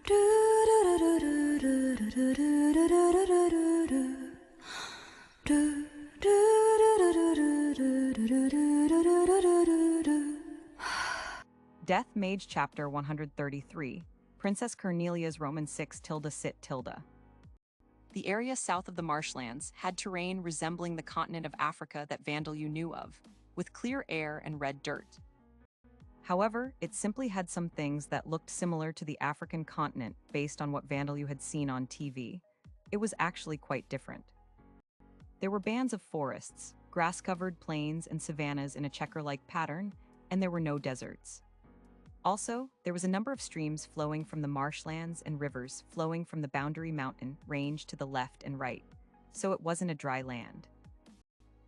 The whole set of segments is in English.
Death Mage Chapter 133, Princess Kurnelia's Roman 6 tilde sit tilde. The area south of the marshlands had terrain resembling the continent of Africa that Vandalu knew of, with clear air and red dirt. However, it simply had some things that looked similar to the African continent based on what Vandalu had seen on TV. It was actually quite different. There were bands of forests, grass-covered plains and savannas in a checker-like pattern, and there were no deserts. Also, there was a number of streams flowing from the marshlands and rivers flowing from the boundary mountain range to the left and right, so it wasn't a dry land.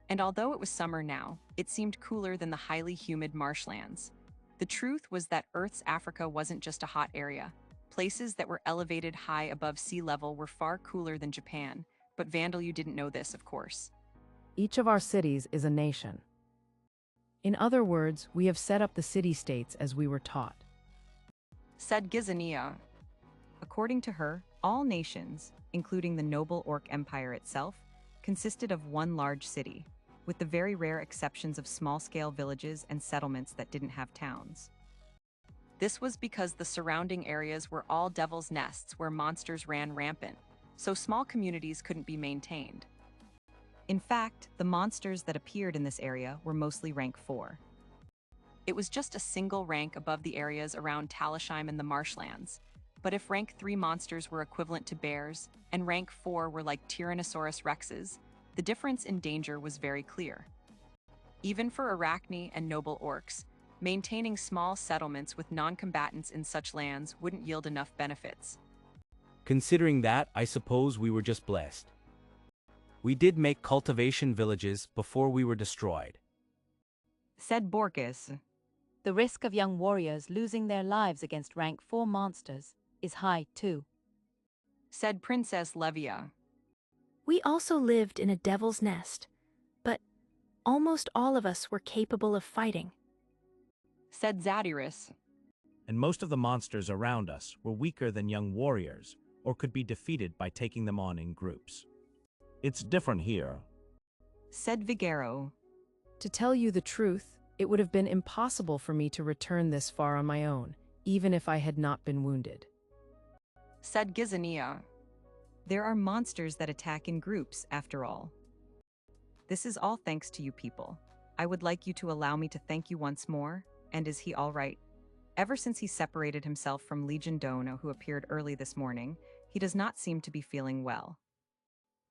And although it was summer now, it seemed cooler than the highly humid marshlands. The truth was that Earth's Africa wasn't just a hot area. Places that were elevated high above sea level were far cooler than Japan, but Vandalu didn't know this, of course. Each of our cities is a nation. In other words, we have set up the city-states as we were taught. Said Gizania. According to her, all nations, including the noble Orc Empire itself, consisted of one large city, with the very rare exceptions of small-scale villages and settlements that didn't have towns. This was because the surrounding areas were all devil's nests where monsters ran rampant, so small communities couldn't be maintained. In fact, the monsters that appeared in this area were mostly rank 4. It was just a single rank above the areas around Talishheim and the marshlands, but if rank 3 monsters were equivalent to bears, and rank 4 were like Tyrannosaurus rexes, the difference in danger was very clear. Even for Arachne and noble orcs, maintaining small settlements with non-combatants in such lands wouldn't yield enough benefits. Considering that, I suppose we were just blessed. We did make cultivation villages before we were destroyed. Said Borges. The risk of young warriors losing their lives against rank 4 monsters is high too. Said Princess Levia. We also lived in a devil's nest, but almost all of us were capable of fighting. Said Zadyrus. And most of the monsters around us were weaker than young warriors, or could be defeated by taking them on in groups. It's different here. Said Vigero. To tell you the truth, it would have been impossible for me to return this far on my own, even if I had not been wounded. Said Gizania. There are monsters that attack in groups, after all. This is all thanks to you people. I would like you to allow me to thank you once more, and is he all right? Ever since he separated himself from Legion Dono, who appeared early this morning, he does not seem to be feeling well.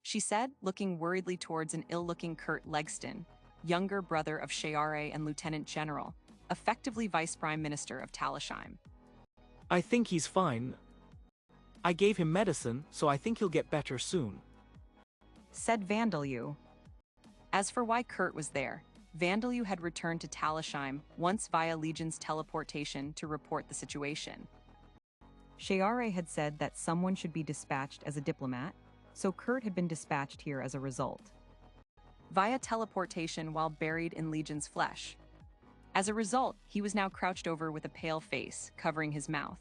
She said, looking worriedly towards an ill-looking Kurt Legston, younger brother of Sheare and Lieutenant General, effectively Vice Prime Minister of Talishheim. I think he's fine. I gave him medicine, so I think he'll get better soon. Said Vandalu. As for why Kurt was there, Vandalu had returned to Talishheim once via Legion's teleportation to report the situation. Sheare had said that someone should be dispatched as a diplomat, so Kurt had been dispatched here as a result, via teleportation while buried in Legion's flesh. As a result, he was now crouched over with a pale face, covering his mouth.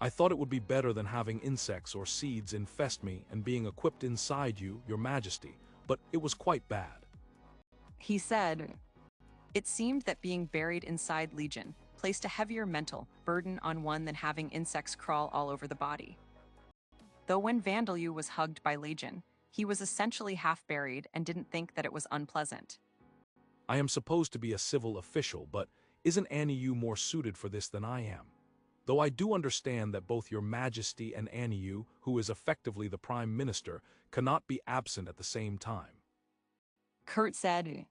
I thought it would be better than having insects or seeds infest me and being equipped inside you, Your Majesty, but it was quite bad. He said, it seemed that being buried inside Legion placed a heavier mental burden on one than having insects crawl all over the body. Though when Vandalu was hugged by Legion, he was essentially half-buried and didn't think that it was unpleasant. I am supposed to be a civil official, but isn't Aniu more suited for this than I am? Though I do understand that both Your Majesty and Aniu, who is effectively the Prime Minister, cannot be absent at the same time. Kurt said,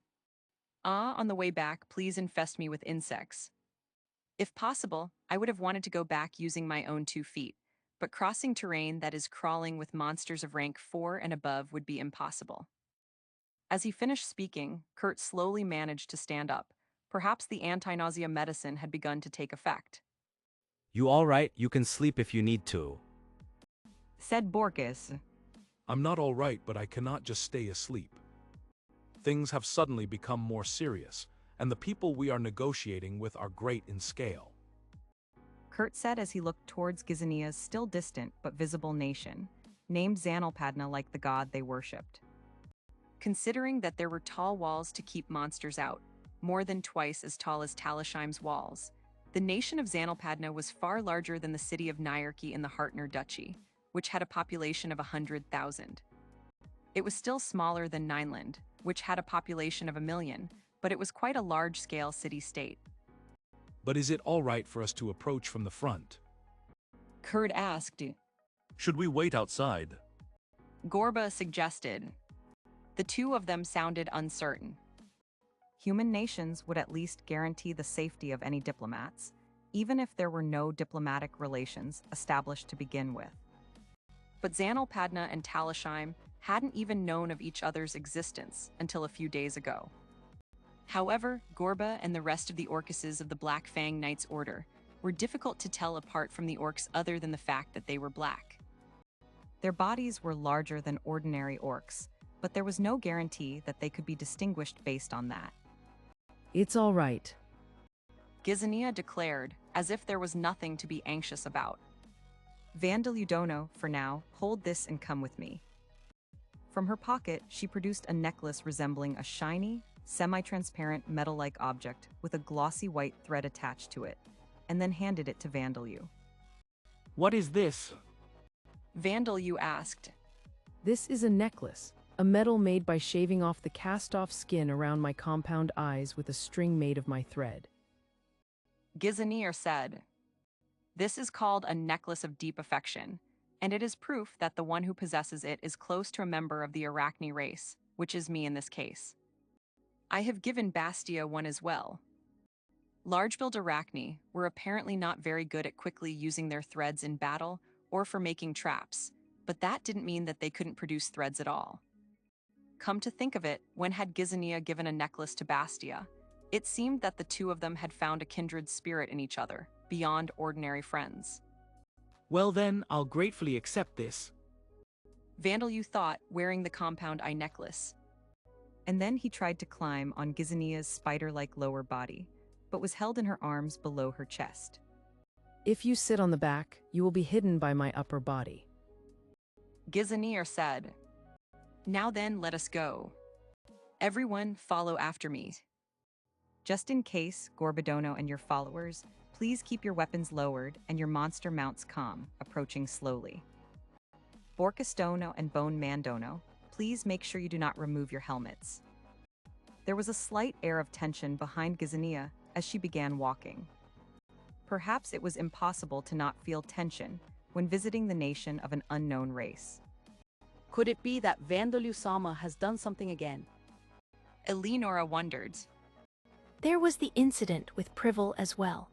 on the way back, please infest me with insects. If possible, I would have wanted to go back using my own 2 feet, but crossing terrain that is crawling with monsters of rank 4 and above would be impossible. As he finished speaking, Kurt slowly managed to stand up. Perhaps the anti-nausea medicine had begun to take effect. You all right? You can sleep if you need to. Said Borges. I'm not all right, but I cannot just stay asleep. Things have suddenly become more serious, and the people we are negotiating with are great in scale. Kurt said as he looked towards Gizania's still distant but visible nation, named Zanalpadna like the god they worshipped. Considering that there were tall walls to keep monsters out, more than twice as tall as Talasheim's walls, the nation of Zanalpadna was far larger than the city of Nyarki in the Hartner Duchy, which had a population of 100,000. It was still smaller than Nineland, which had a population of 1 million, but it was quite a large-scale city-state. But is it all right for us to approach from the front? Kurt asked. Should we wait outside? Gorba suggested. The two of them sounded uncertain. Human nations would at least guarantee the safety of any diplomats, even if there were no diplomatic relations established to begin with. But Zanalpadna and Talasheim hadn't even known of each other's existence until a few days ago. However, Gorba and the rest of the Orcuses of the Black Fang Knights Order were difficult to tell apart from the orcs other than the fact that they were black. Their bodies were larger than ordinary orcs, but there was no guarantee that they could be distinguished based on that. It's all right. Gizania declared, as if there was nothing to be anxious about. Vandal, you don't know, for now, hold this and come with me. From her pocket, she produced a necklace resembling a shiny, semi-transparent metal-like object with a glossy white thread attached to it, and then handed it to Vandalyu. What is this? Vandalyu asked. This is a necklace, a medal made by shaving off the cast-off skin around my compound eyes with a string made of my thread. Gizanir said, "This is called a necklace of deep affection, and it is proof that the one who possesses it is close to a member of the Arachne race, which is me in this case. I have given Bastia one as well." Large-billed Arachne were apparently not very good at quickly using their threads in battle or for making traps, but that didn't mean that they couldn't produce threads at all. Come to think of it, when had Gizania given a necklace to Bastia, it seemed that the two of them had found a kindred spirit in each other, beyond ordinary friends. Well then, I'll gratefully accept this. Vandalyu thought, wearing the compound eye necklace. And then he tried to climb on Gizania's spider-like lower body, but was held in her arms below her chest. If you sit on the back, you will be hidden by my upper body. Gizanir said, "Now then, let us go. Everyone follow after me. Just in case, Gorbadono and your followers, please keep your weapons lowered and your monster mounts calm, approaching slowly. Borcastono and Bone Mandono, please make sure you do not remove your helmets." There was a slight air of tension behind Gizania as she began walking. Perhaps it was impossible to not feel tension when visiting the nation of an unknown race. Could it be that Vandalyu-sama has done something again? Eleonora wondered. There was the incident with Privel as well,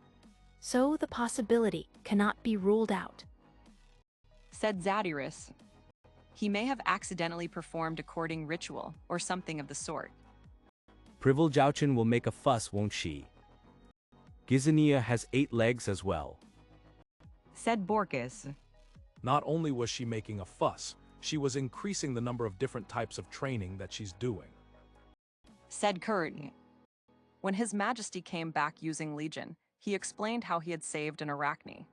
so the possibility cannot be ruled out. Said Zadiris. He may have accidentally performed a courting ritual or something of the sort. Priviljauchen will make a fuss, won't she? Gizania has 8 legs as well. Said Borges. Not only was she making a fuss, she was increasing the number of different types of training that she's doing. Said Kurt. When His Majesty came back using Legion, he explained how he had saved an Arachne.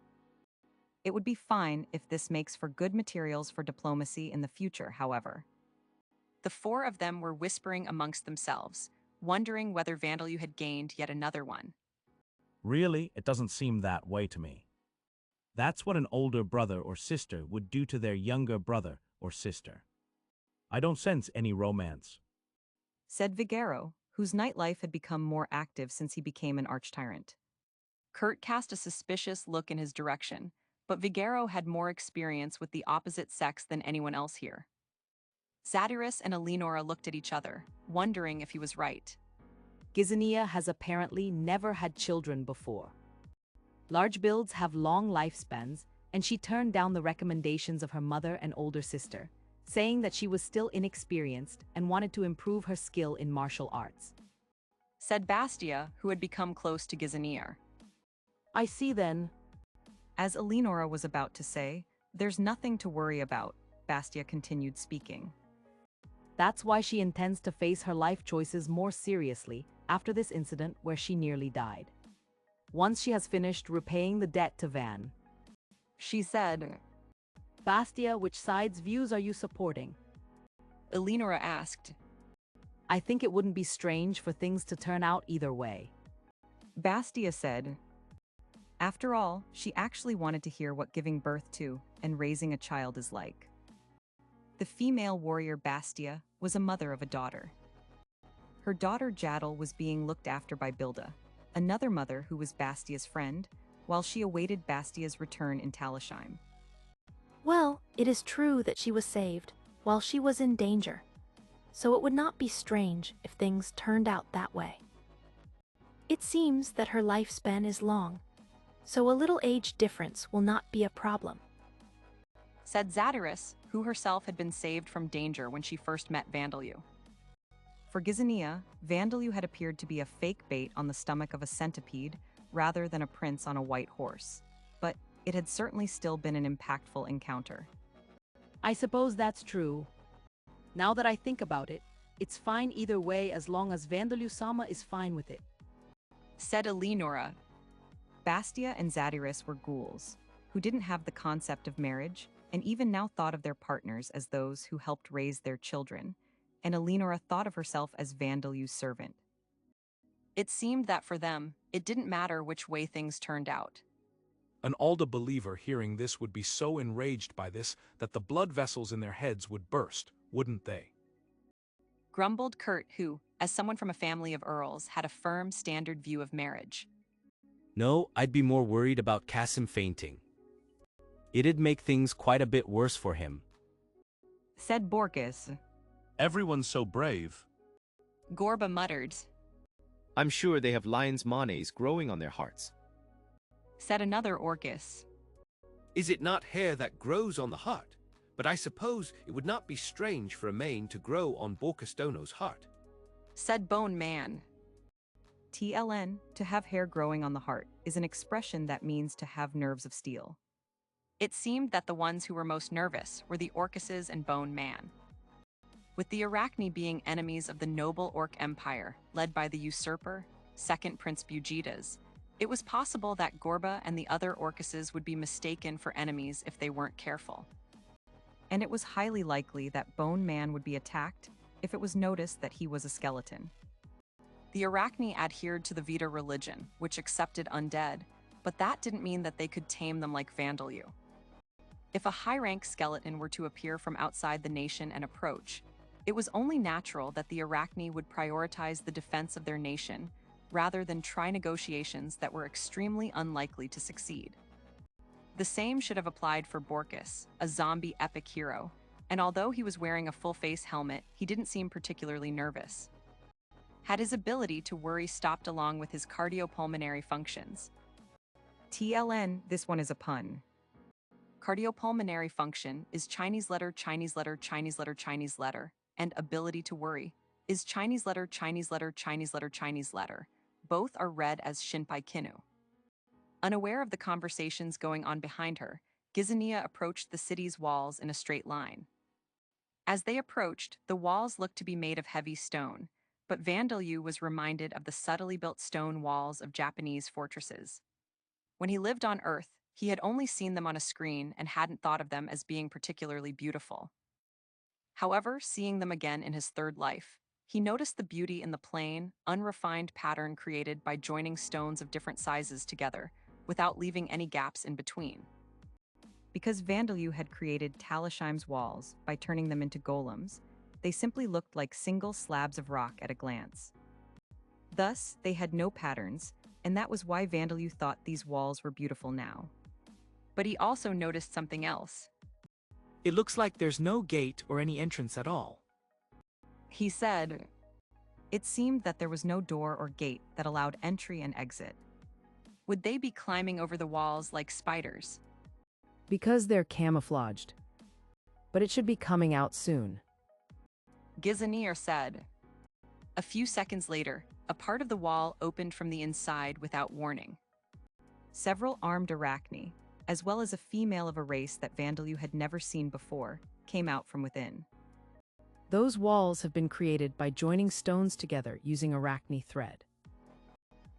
It would be fine if this makes for good materials for diplomacy in the future, however. The 4 of them were whispering amongst themselves, wondering whether Vandalyu had gained yet another one. Really, it doesn't seem that way to me. That's what an older brother or sister would do to their younger brother or sister. I don't sense any romance. Said Vigero, whose nightlife had become more active since he became an arch-tyrant. Kurt cast a suspicious look in his direction, but Vigero had more experience with the opposite sex than anyone else here. Zadiris and Eleonora looked at each other, wondering if he was right. Gizania has apparently never had children before. Large builds have long lifespans, and she turned down the recommendations of her mother and older sister, saying that she was still inexperienced and wanted to improve her skill in martial arts. Said Bastia, who had become close to Gizanier. I see then. As Eleonora was about to say, "There's nothing to worry about," Bastia continued speaking. That's why she intends to face her life choices more seriously after this incident where she nearly died. once she has finished repaying the debt to Van. She said. Bastia, which side's views are you supporting? Eleonora asked. I think it wouldn't be strange for things to turn out either way. Bastia said. After all, she actually wanted to hear what giving birth to and raising a child is like. The female warrior Bastia was a mother of a daughter. Her daughter Jadal was being looked after by Bilda, another mother who was Bastia's friend, while she awaited Bastia's return in Talisheim. Well, it is true that she was saved while she was in danger, so it would not be strange if things turned out that way. It seems that her lifespan is long, so a little age difference will not be a problem, said Zadaris, who herself had been saved from danger when she first met Vandalyu. For Gizania, Vandalyu had appeared to be a fake bait on the stomach of a centipede rather than a prince on a white horse, but it had certainly still been an impactful encounter. I suppose that's true. Now that I think about it, it's fine either way as long as Vandalyu-sama is fine with it, said Eleonora. Bastia and Zadaris were ghouls, who didn't have the concept of marriage and even now thought of their partners as those who helped raise their children, and Eleonora thought of herself as Vandalyu's servant. It seemed that for them, it didn't matter which way things turned out. An Alda believer hearing this would be so enraged by this that the blood vessels in their heads would burst, wouldn't they? Grumbled Kurt, who, as someone from a family of earls, had a firm standard view of marriage. No, I'd be more worried about Kasim fainting. It'd make things quite a bit worse for him, said Borkus. Everyone's so brave. Gorba muttered. I'm sure they have lion's manes growing on their hearts, said another Orcus. Is it not hair that grows on the heart? But I suppose it would not be strange for a mane to grow on Borcastono's heart, said Bone Man. TLN, to have hair growing on the heart, is an expression that means to have nerves of steel. It seemed that the ones who were most nervous were the Orcuses and Bone Man. With the Arachni being enemies of the noble Orc Empire, led by the usurper, second Prince Bugitas, it was possible that Gorba and the other Orcuses would be mistaken for enemies if they weren't careful. And it was highly likely that Bone Man would be attacked if it was noticed that he was a skeleton. The Arachni adhered to the Veda religion, which accepted undead, but that didn't mean that they could tame them like Vandalyu. If a high-rank skeleton were to appear from outside the nation and approach, it was only natural that the Arachni would prioritize the defense of their nation rather than try negotiations that were extremely unlikely to succeed. The same should have applied for Borkus, a zombie epic hero, and although he was wearing a full-face helmet, he didn't seem particularly nervous. Had his ability to worry stopped along with his cardiopulmonary functions? TLN, this one is a pun. Cardiopulmonary function is Chinese letter, Chinese letter, Chinese letter, Chinese letter, and ability to worry is Chinese letter, Chinese letter, Chinese letter, Chinese letter. Both are read as Shinpai Kinu. Unaware of the conversations going on behind her, Gizania approached the city's walls in a straight line. As they approached, the walls looked to be made of heavy stone, but Vandalyu was reminded of the subtly built stone walls of Japanese fortresses. When he lived on Earth, he had only seen them on a screen and hadn't thought of them as being particularly beautiful. However, seeing them again in his third life, he noticed the beauty in the plain, unrefined pattern created by joining stones of different sizes together, without leaving any gaps in between. Because Vandalyu had created Talisheim's walls by turning them into golems, they simply looked like single slabs of rock at a glance. Thus, they had no patterns, and that was why Vandalyu thought these walls were beautiful now. But he also noticed something else. It looks like there's no gate or any entrance at all. He said, it seemed that there was no door or gate that allowed entry and exit. Would they be climbing over the walls like spiders? because they're camouflaged. But it should be coming out soon. Gizanir said. A few seconds later, a part of the wall opened from the inside without warning. Several armed Arachni, as well as a female of a race that Vandalyu had never seen before, came out from within. Those walls have been created by joining stones together using Arachni thread.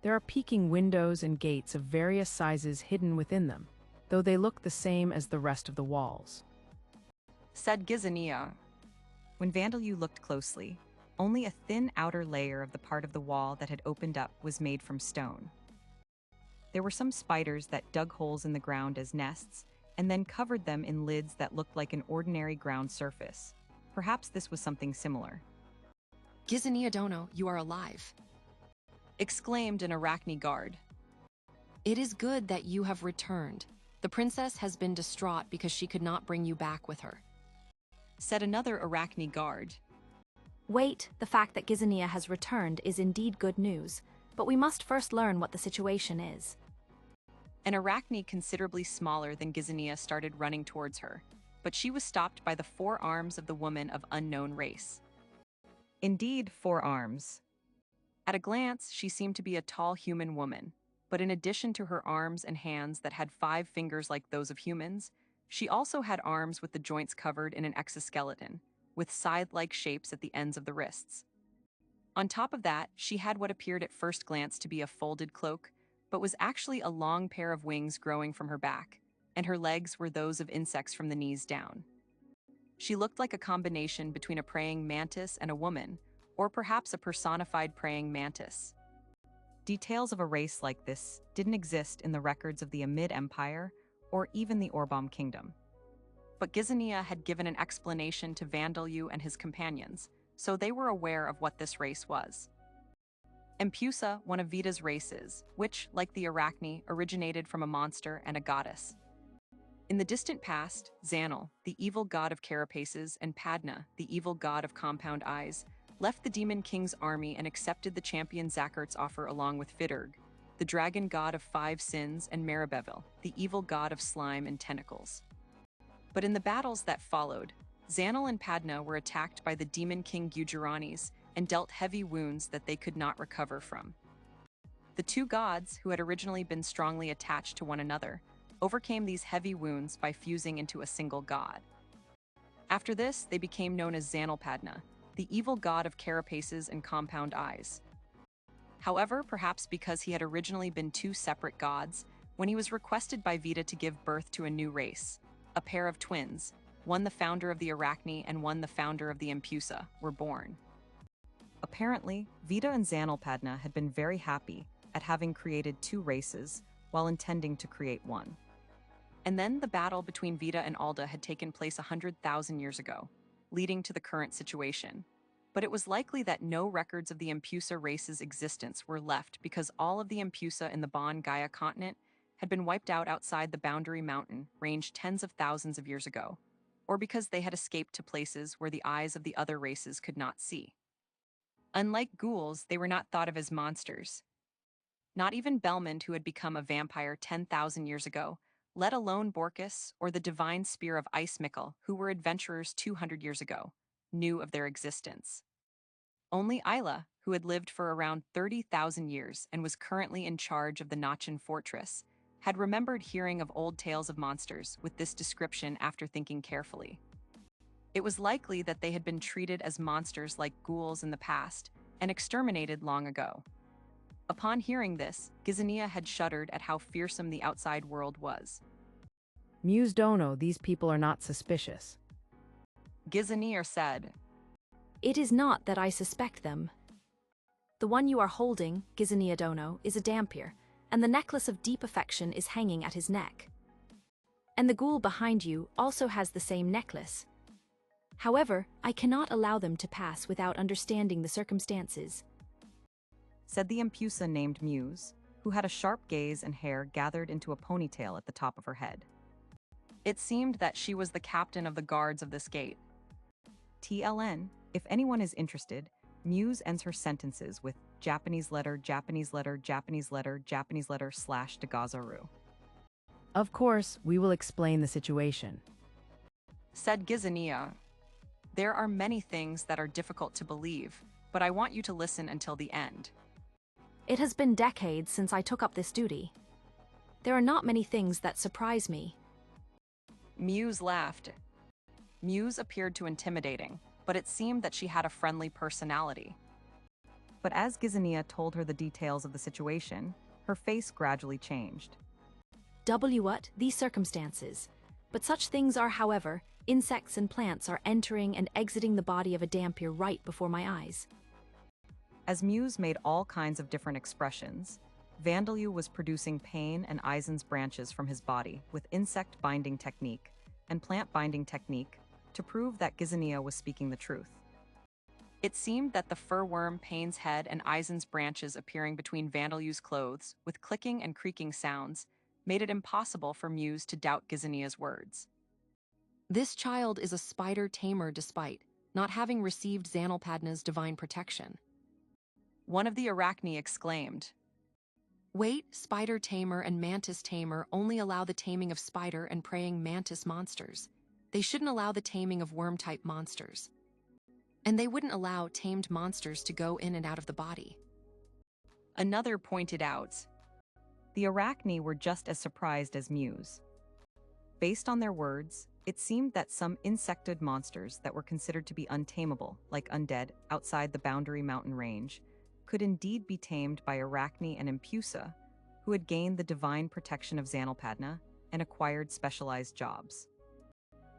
There are peeking windows and gates of various sizes hidden within them, though they look the same as the rest of the walls. Said Gizania. When Vandeleu looked closely, only a thin outer layer of the part of the wall that had opened up was made from stone. There were some spiders that dug holes in the ground as nests, and then covered them in lids that looked like an ordinary ground surface. Perhaps this was something similar. Gizania Dono, you are alive, Exclaimed an Arachne guard. It is good that you have returned. The princess has been distraught because she could not bring you back with her. Said another Arachne guard. Wait, the fact that Gizania has returned is indeed good news, but we must first learn what the situation is. An Arachne considerably smaller than Gizania started running towards her, but she was stopped by the 4 arms of the woman of unknown race. Indeed, 4 arms. At a glance, she seemed to be a tall human woman, but in addition to her arms and hands that had 5 fingers like those of humans, she also had arms with the joints covered in an exoskeleton, with scythe-like shapes at the ends of the wrists. On top of that, she had what appeared at first glance to be a folded cloak, but was actually a long pair of wings growing from her back, and her legs were those of insects from the knees down. She looked like a combination between a praying mantis and a woman, or perhaps a personified praying mantis. Details of a race like this didn't exist in the records of the Amid Empire or even the Orbom Kingdom. But Gizania had given an explanation to Vandeleu and his companions, so they were aware of what this race was. Empusa, one of Vita's races, which, like the Arachne, originated from a monster and a goddess. In the distant past, Xanil, the evil god of carapaces, and Padna, the evil god of compound eyes, left the Demon King's army and accepted the champion Zachert's offer along with Fidurg, the dragon god of 5 sins, and Maribevil, the evil god of slime and tentacles. But in the battles that followed, Xanil and Padna were attacked by the Demon King Gujiranis and dealt heavy wounds that they could not recover from. The 2 gods, who had originally been strongly attached to one another, overcame these heavy wounds by fusing into a single god. After this, they became known as Xanilpadna, the evil god of carapaces and compound eyes. However, perhaps because he had originally been 2 separate gods, when he was requested by Vita to give birth to a new race, a pair of twins, one the founder of the Arachne and one the founder of the Empusa, were born. Apparently, Vita and Xanilpadna had been very happy at having created 2 races while intending to create one. And then the battle between Vita and Alda had taken place 100,000 years ago, leading to the current situation. But it was likely that no records of the Empusa race's existence were left because all of the Empusa in the Bon Gaia continent had been wiped out outside the Boundary Mountain range tens of thousands of years ago, or because they had escaped to places where the eyes of the other races could not see. Unlike ghouls, they were not thought of as monsters. Not even Belmond, who had become a vampire 10,000 years ago, let alone Borkus or the divine spear of Ice Mickle, who were adventurers 200 years ago, knew of their existence. Only Isla, who had lived for around 30,000 years and was currently in charge of the Notchin fortress, had remembered hearing of old tales of monsters with this description after thinking carefully. It was likely that they had been treated as monsters like ghouls in the past and exterminated long ago. Upon hearing this, Gizania had shuddered at how fearsome the outside world was. Muse Dono, these people are not suspicious. Gizania said, It is not that I suspect them. The one you are holding, Gizania Dono, is a Dampier, and the necklace of deep affection is hanging at his neck. And the ghoul behind you also has the same necklace. However, I cannot allow them to pass without understanding the circumstances. Said the Empusa named Muse, who had a sharp gaze and hair gathered into a ponytail at the top of her head. It seemed that she was the captain of the guards of this gate. TLN, if anyone is interested, Muse ends her sentences with Japanese letter, Japanese letter, Japanese letter, Japanese letter / Dagazaru. Of course, we will explain the situation. Said Gizania, there are many things that are difficult to believe, but I want you to listen until the end. It has been decades since I took up this duty. There are not many things that surprise me. Muse laughed. Muse appeared too intimidating, but it seemed that she had a friendly personality. But as Gizania told her the details of the situation, her face gradually changed. What? These circumstances. But such things are, however, insects and plants are entering and exiting the body of a Dampier right before my eyes. As Muse made all kinds of different expressions, Vandalyu was producing pain and Eisen's branches from his body with insect binding technique and plant binding technique to prove that Gizania was speaking the truth. It seemed that the fur worm Payne's head and Eisen's branches appearing between Vandalyu's clothes with clicking and creaking sounds made it impossible for Muse to doubt Gizania's words. This child is a spider tamer despite not having received Zanalpadna's divine protection. One of the Arachne exclaimed, Wait, spider tamer and mantis tamer only allow the taming of spider and preying mantis monsters. They shouldn't allow the taming of worm-type monsters. And they wouldn't allow tamed monsters to go in and out of the body. Another pointed out, the Arachne were just as surprised as Muse. Based on their words, it seemed that some insectoid monsters that were considered to be untamable, like undead, outside the Boundary Mountain range, could indeed be tamed by Arachne and Impusa, who had gained the divine protection of Zanalpadna and acquired specialized jobs.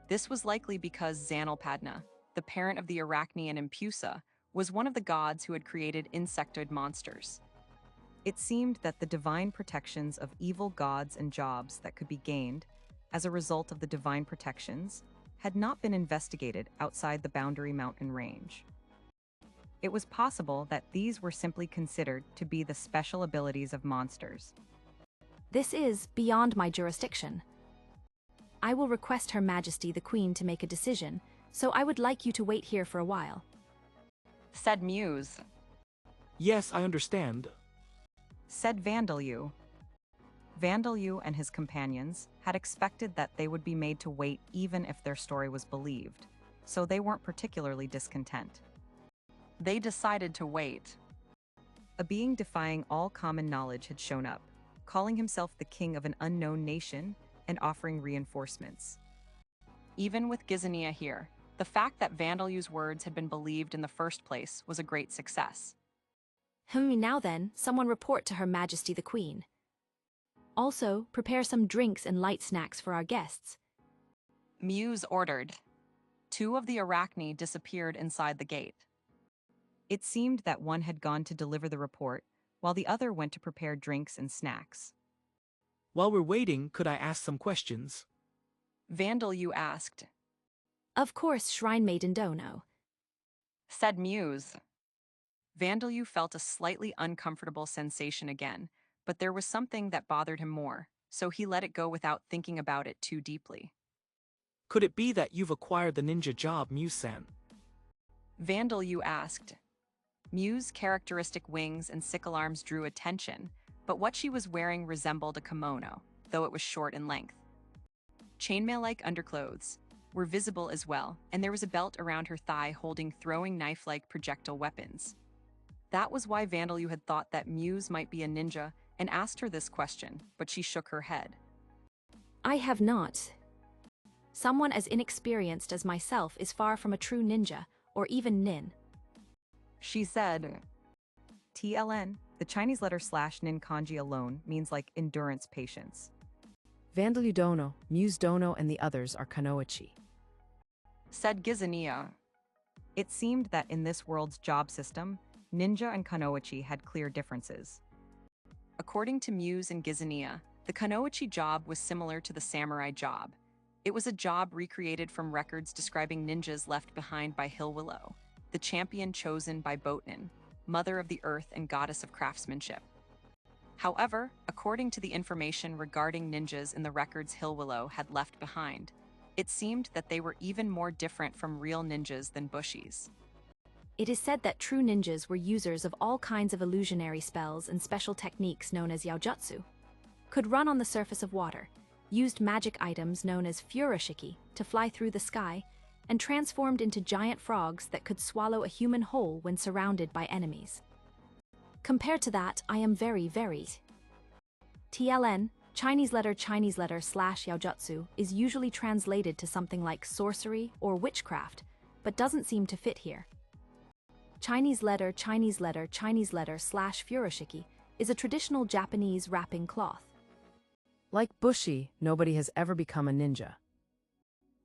This was likely because Zanalpadna, the parent of the Arachne and Impusa, was one of the gods who had created insectoid monsters. It seemed that the divine protections of evil gods and jobs that could be gained as a result of the divine protections had not been investigated outside the Boundary Mountain range. It was possible that these were simply considered to be the special abilities of monsters. This is beyond my jurisdiction. I will request Her Majesty the Queen to make a decision, so I would like you to wait here for a while. Said Muse. Yes, I understand. Said Vandalyu. Vandalyu and his companions had expected that they would be made to wait even if their story was believed, so they weren't particularly discontent. They decided to wait. A being defying all common knowledge had shown up, calling himself the king of an unknown nation and offering reinforcements. Even with Gizania here, the fact that Vandalyu's words had been believed in the first place was a great success. Now then, someone report to Her Majesty the Queen. Also, prepare some drinks and light snacks for our guests. Muse ordered. 2 of the Arachne disappeared inside the gate. It seemed that one had gone to deliver the report, while the other went to prepare drinks and snacks. While we're waiting, could I ask some questions? Vandalyu asked. Of course, Shrine Maiden Dono. Said Muse. Vandalyu felt a slightly uncomfortable sensation again, but there was something that bothered him more, so he let it go without thinking about it too deeply. Could it be that you've acquired the ninja job, Muse-san? Vandalyu asked. Muse's characteristic wings and sickle arms drew attention, but what she was wearing resembled a kimono, though it was short in length. Chainmail-like underclothes were visible as well, and there was a belt around her thigh holding throwing knife-like projectile weapons. That was why Vandalyu had thought that Muse might be a ninja and asked her this question, but she shook her head. I have not. Someone as inexperienced as myself is far from a true ninja, or even nin. She said, TLN, the Chinese letter /nin kanji alone means like endurance patience. Vandalyu Dono, Muse Dono, and the others are Kanoichi. Said Gizania. It seemed that in this world's job system, ninja and Kanoichi had clear differences. According to Muse and Gizania, the Kanoichi job was similar to the samurai job. It was a job recreated from records describing ninjas left behind by Hillwillow, the champion chosen by Boatnin, mother of the earth and goddess of craftsmanship. However, according to the information regarding ninjas in the records Hillwillow had left behind, it seemed that they were even more different from real ninjas than bushies. It is said that true ninjas were users of all kinds of illusionary spells and special techniques known as yaojutsu, could run on the surface of water, used magic items known as furoshiki to fly through the sky, and transformed into giant frogs that could swallow a human whole when surrounded by enemies. Compared to that, I am very, very... TLN, Chinese letter /yaojutsu, is usually translated to something like sorcery or witchcraft, but doesn't seem to fit here. Chinese letter slash furoshiki is a traditional Japanese wrapping cloth. Like Bushi, nobody has ever become a ninja.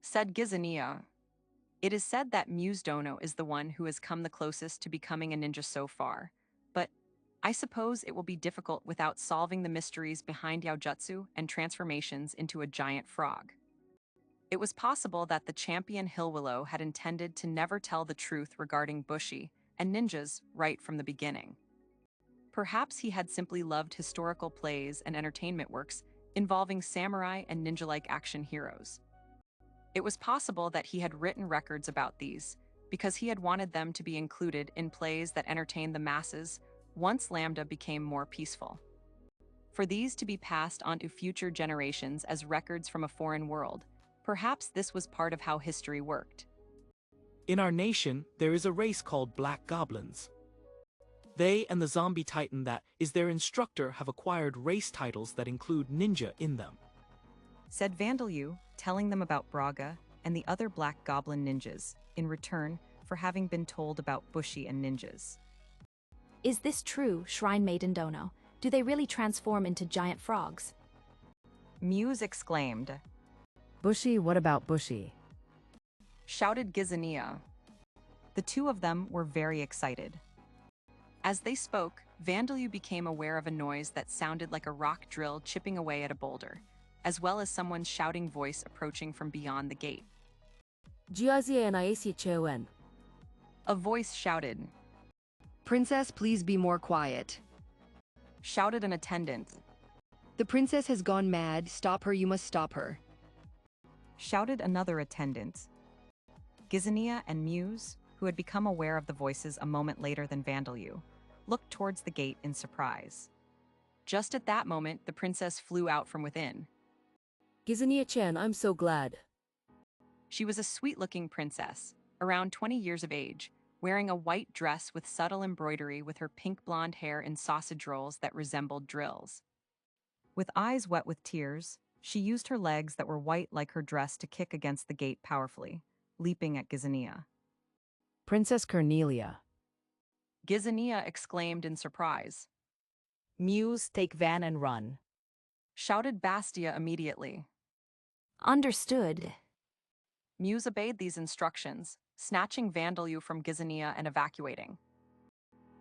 Said Gizania. It is said that Muse Dono is the one who has come the closest to becoming a ninja so far, but I suppose it will be difficult without solving the mysteries behind Yaojutsu and transformations into a giant frog. It was possible that the champion Hillwillow had intended to never tell the truth regarding Bushi and ninjas right from the beginning. Perhaps he had simply loved historical plays and entertainment works involving samurai and ninja-like action heroes. It was possible that he had written records about these because he had wanted them to be included in plays that entertained the masses once Lambda became more peaceful. For these to be passed on to future generations as records from a foreign world, perhaps this was part of how history worked. In our nation, there is a race called Black Goblins. They and the zombie titan that is their instructor have acquired race titles that include ninja in them. Said Vandalyu, telling them about Braga and the other Black Goblin ninjas, in return for having been told about Bushi and ninjas. Is this true, Shrine Maiden Dono? Do they really transform into giant frogs? Muse exclaimed. Bushi, what about Bushi? Shouted Gizania. The two of them were very excited. As they spoke, Vandalyu became aware of a noise that sounded like a rock drill chipping away at a boulder, as well as someone's shouting voice approaching from beyond the gate. A voice shouted. Princess, please be more quiet. Shouted an attendant. The princess has gone mad. Stop her, you must stop her. Shouted another attendant. Gizania and Muse, who had become aware of the voices a moment later than Vandalyu, looked towards the gate in surprise. Just at that moment, the princess flew out from within. Gizania-chan, I'm so glad. She was a sweet-looking princess, around 20 years of age, wearing a white dress with subtle embroidery with her pink blonde hair in sausage rolls that resembled drills. With eyes wet with tears, she used her legs that were white like her dress to kick against the gate powerfully, leaping at Gizania. Princess Kurnelia. Gizania exclaimed in surprise. Muse, take Van and run. Shouted Bastia immediately. Understood. Muse obeyed these instructions, snatching Vandalyu from Gizania and evacuating.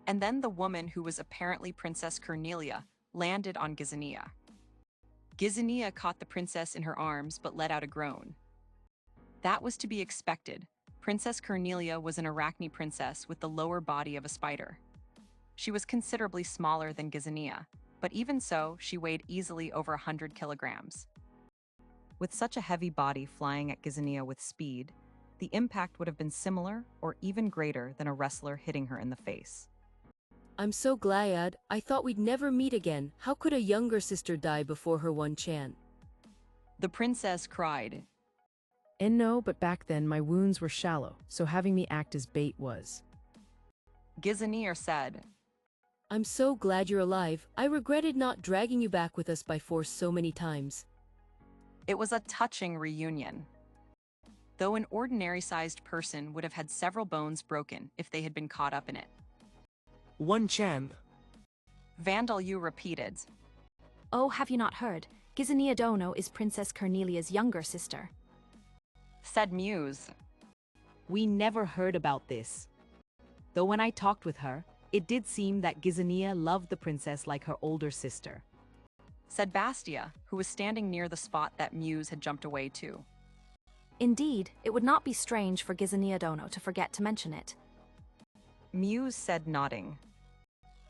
And then the woman who was apparently Princess Kurnelia landed on Gizania. Gizania caught the princess in her arms but let out a groan. That was to be expected. Princess Kurnelia was an Arachne princess with the lower body of a spider. She was considerably smaller than Gizania, but even so, she weighed easily over 100 kilograms. With such a heavy body flying at Gizania with speed, the impact would have been similar or even greater than a wrestler hitting her in the face. I'm so glad. I thought we'd never meet again. How could a younger sister die before her one chan? The princess cried. And no, but back then my wounds were shallow, so having me act as bait was. Gizania said. I'm so glad you're alive. I regretted not dragging you back with us by force so many times. It was a touching reunion. Though an ordinary-sized person would have had several bones broken if they had been caught up in it. One Chan. Vandalyu repeated. Oh, have you not heard? Gizania Dono is Princess Cornelia's younger sister. Said Muse. We never heard about this. Though when I talked with her, it did seem that Gizania loved the princess like her older sister. Said Bastia, who was standing near the spot that Muse had jumped away to. Indeed, it would not be strange for Gizania Dono to forget to mention it. Muse said, nodding.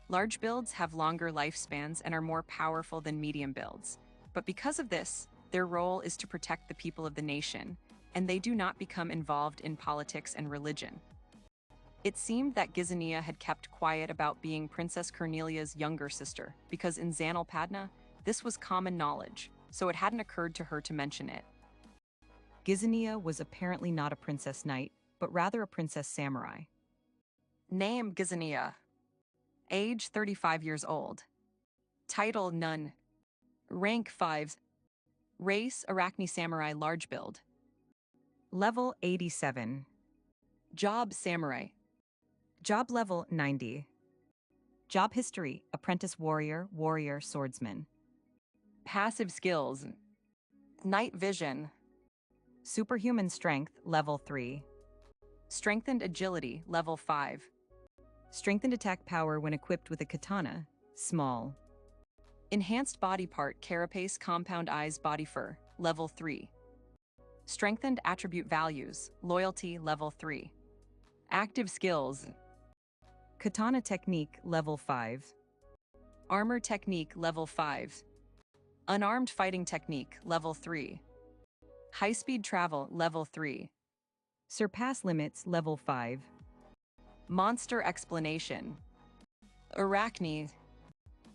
Large builds have longer lifespans and are more powerful than medium builds, but because of this, their role is to protect the people of the nation, and they do not become involved in politics and religion. It seemed that Gizania had kept quiet about being Princess Cornelia's younger sister, because in Zanalpadna, this was common knowledge, so it hadn't occurred to her to mention it. Gizania was apparently not a princess knight, but rather a princess samurai. Name Gizania. Age 35 years old. Title Nun. Rank 5. Race Arachne Samurai Large Build. Level 87. Job Samurai. Job level 90. Job history, apprentice warrior, warrior swordsman. Passive skills, night vision. Superhuman strength, level 3. Strengthened agility, level 5. Strengthened attack power when equipped with a katana, small. Enhanced body part, carapace, compound eyes, body fur, level 3. Strengthened attribute values, loyalty, level 3. Active skills, katana technique, level 5. Armor technique, level 5. Unarmed fighting technique, level 3. High-speed travel, level 3. Surpass limits, level 5. Monster explanation. Arachne.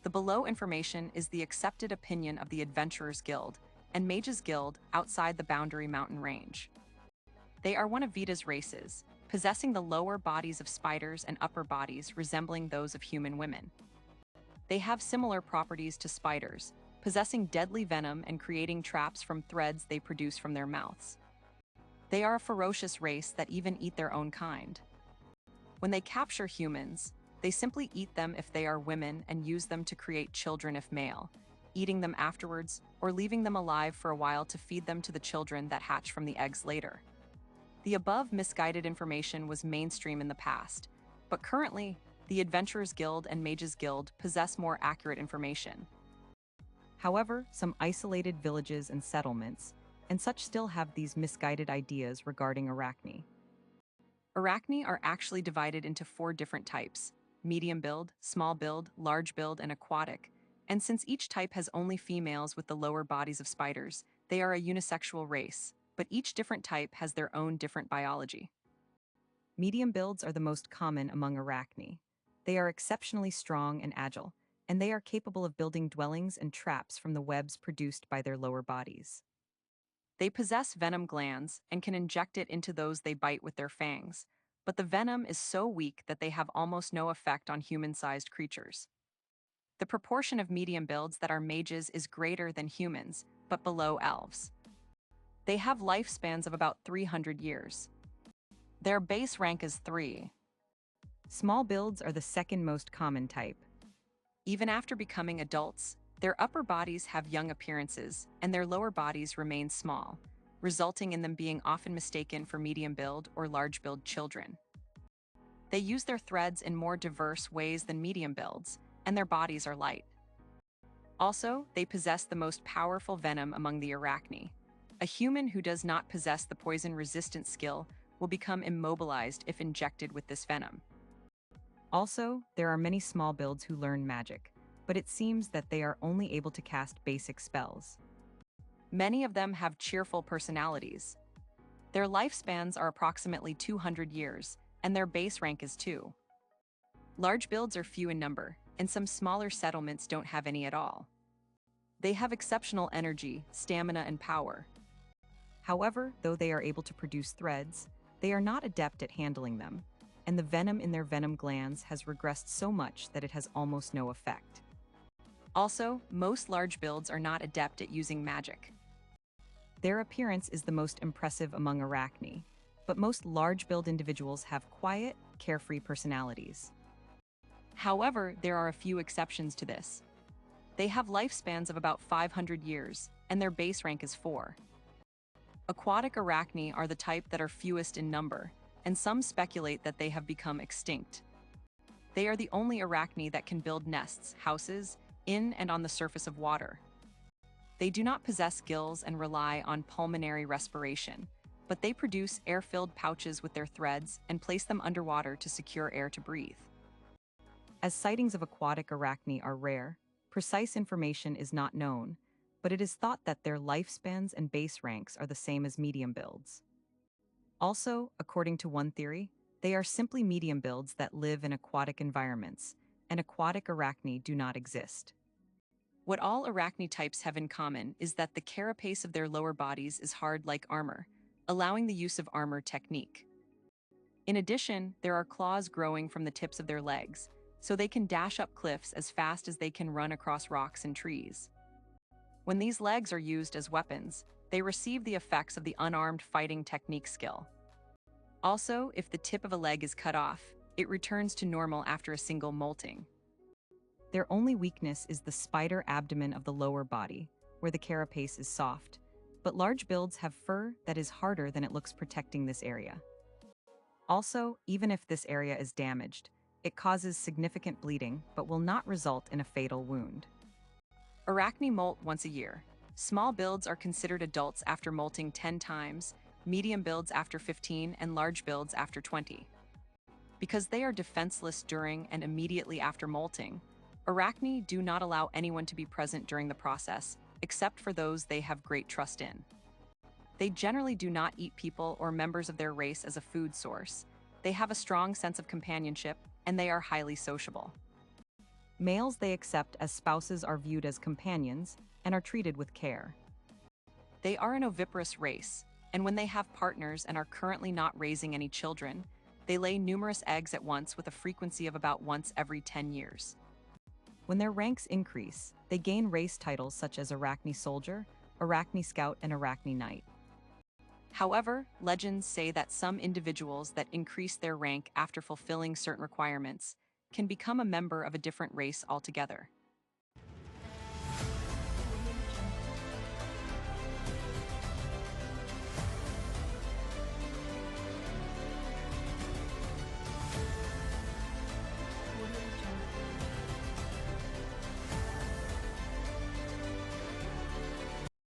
The below information is the accepted opinion of the Adventurers Guild and Mages Guild outside the Boundary Mountain Range. They are one of Vita's races, possessing the lower bodies of spiders and upper bodies resembling those of human women. They have similar properties to spiders, possessing deadly venom and creating traps from threads they produce from their mouths. They are a ferocious race that even eat their own kind. When they capture humans, they simply eat them if they are women and use them to create children if male, eating them afterwards or leaving them alive for a while to feed them to the children that hatch from the eggs later. The above misguided information was mainstream in the past, but currently, the Adventurers Guild and Mages Guild possess more accurate information. However, some isolated villages and settlements, and such still have these misguided ideas regarding Arachne. Arachne are actually divided into 4 different types: medium build, small build, large build, and aquatic, and since each type has only females with the lower bodies of spiders, they are a unisexual race, but each different type has their own different biology. Medium builds are the most common among Arachne. They are exceptionally strong and agile, and they are capable of building dwellings and traps from the webs produced by their lower bodies. They possess venom glands and can inject it into those they bite with their fangs, but the venom is so weak that they have almost no effect on human-sized creatures. The proportion of medium builds that are mages is greater than humans, but below elves. They have lifespans of about 300 years. Their base rank is 3. Small builds are the second most common type. Even after becoming adults, their upper bodies have young appearances, and their lower bodies remain small, resulting in them being often mistaken for medium build or large build children. They use their threads in more diverse ways than medium builds, and their bodies are light. Also, they possess the most powerful venom among the Arachne. A human who does not possess the poison-resistant skill will become immobilized if injected with this venom. Also, there are many small builds who learn magic, but it seems that they are only able to cast basic spells. Many of them have cheerful personalities. Their lifespans are approximately 200 years, and their base rank is 2. Large builds are few in number, and some smaller settlements don't have any at all. They have exceptional energy, stamina, and power. However, though they are able to produce threads, they are not adept at handling them, and the venom in their venom glands has regressed so much that it has almost no effect. Also, most large builds are not adept at using magic. Their appearance is the most impressive among Arachne, but most large build individuals have quiet, carefree personalities. However, there are a few exceptions to this. They have lifespans of about 500 years, and their base rank is 4. Aquatic Arachne are the type that are fewest in number, and some speculate that they have become extinct. They are the only Arachne that can build nests, houses, in and on the surface of water. They do not possess gills and rely on pulmonary respiration, but they produce air-filled pouches with their threads and place them underwater to secure air to breathe. As sightings of aquatic Arachne are rare, precise information is not known, but it is thought that their lifespans and base ranks are the same as medium builds. Also, according to one theory, they are simply medium builds that live in aquatic environments, and aquatic Arachne do not exist. What all Arachne types have in common is that the carapace of their lower bodies is hard like armor, allowing the use of armor technique. In addition, there are claws growing from the tips of their legs, so they can dash up cliffs as fast as they can run across rocks and trees. When these legs are used as weapons, they receive the effects of the unarmed fighting technique skill. Also, if the tip of a leg is cut off, It returns to normal after a single molting. Their only weakness is the spider abdomen of the lower body, where the carapace is soft, but large builds have fur that is harder than it looks protecting this area. Also, even if this area is damaged, it causes significant bleeding but will not result in a fatal wound. Arachne molt once a year. Small builds are considered adults after molting 10 times, medium builds after 15, and large builds after 20. Because they are defenseless during and immediately after molting, Arachne do not allow anyone to be present during the process, except for those they have great trust in. They generally do not eat people or members of their race as a food source. They have a strong sense of companionship, and they are highly sociable. Males they accept as spouses are viewed as companions and are treated with care. They are an oviparous race, and when they have partners and are currently not raising any children, they lay numerous eggs at once with a frequency of about once every 10 years. When their ranks increase, they gain race titles such as Arachne Soldier, Arachne Scout, and Arachne Knight. However, legends say that some individuals that increase their rank after fulfilling certain requirements can become a member of a different race altogether.